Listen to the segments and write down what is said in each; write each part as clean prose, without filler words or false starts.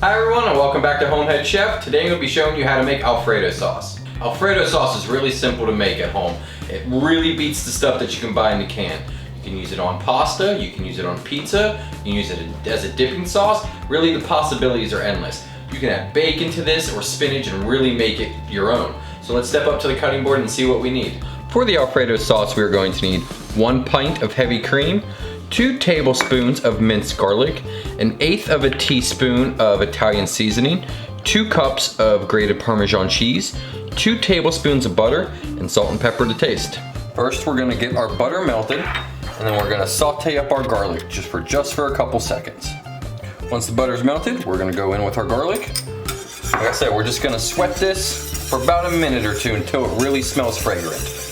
Hi everyone and welcome back to HomeHeadChef. Today I'm going to be showing you how to make Alfredo sauce. Alfredo sauce is really simple to make at home. It really beats the stuff that you can buy in the can. You can use it on pasta, you can use it on pizza, you can use it as a dipping sauce. Really the possibilities are endless. You can add bacon to this or spinach and really make it your own. So let's step up to the cutting board and see what we need. For the Alfredo sauce we are going to need 1 pint of heavy cream, 2 tablespoons of minced garlic, 1/8 of a teaspoon of Italian seasoning, 2 cups of grated Parmesan cheese, 2 tablespoons of butter, and salt and pepper to taste. First we're gonna get our butter melted, and then we're gonna saute up our garlic just for a couple seconds. Once the butter's melted, we're gonna go in with our garlic. Like I said, we're just gonna sweat this for about a minute or two until it really smells fragrant.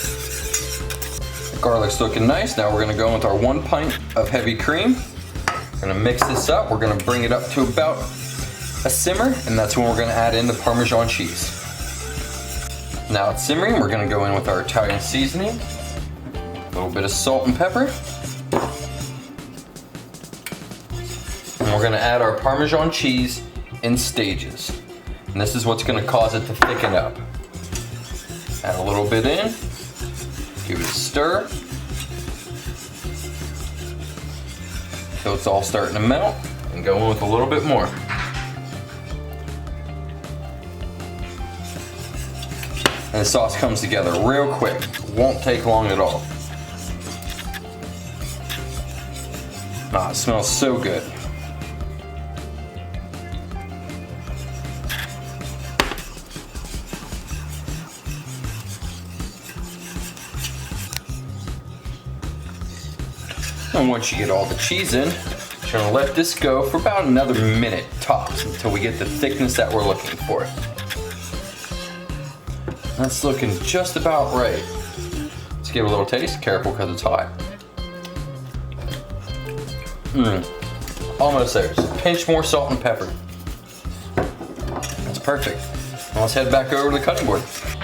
Garlic's looking nice. Now we're gonna go in with our 1 pint of heavy cream. We're gonna mix this up. We're gonna bring it up to about a simmer, and that's when we're gonna add in the Parmesan cheese. Now it's simmering, we're gonna go in with our Italian seasoning, a little bit of salt and pepper, and we're gonna add our Parmesan cheese in stages. And this is what's gonna cause it to thicken up. Add a little bit in. Give it a stir until it's all starting to melt, and go in with a little bit more. And the sauce comes together real quick. It won't take long at all. Ah, it smells so good. And once you get all the cheese in, you're gonna let this go for about another minute tops until we get the thickness that we're looking for. That's looking just about right. Let's give it a little taste. Careful because it's hot. Almost there. Just a pinch more salt and pepper. That's perfect. Now let's head back over to the cutting board.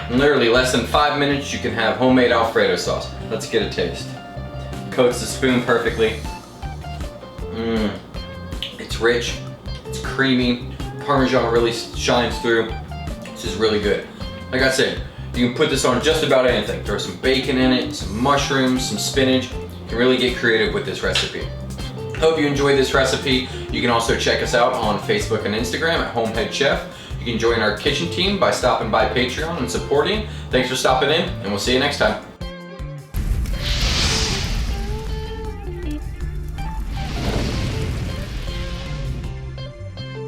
In literally less than 5 minutes, you can have homemade Alfredo sauce. Let's get a taste. Coats the spoon perfectly. It's rich, it's creamy, Parmesan really shines through. This is really good. Like I said, you can put this on just about anything. Throw some bacon in it, some mushrooms, some spinach. You can really get creative with this recipe. Hope you enjoyed this recipe. You can also check us out on Facebook and Instagram at HomeHeadChef. You can join our kitchen team by stopping by Patreon and supporting. Thanks for stopping in, and we'll see you next time.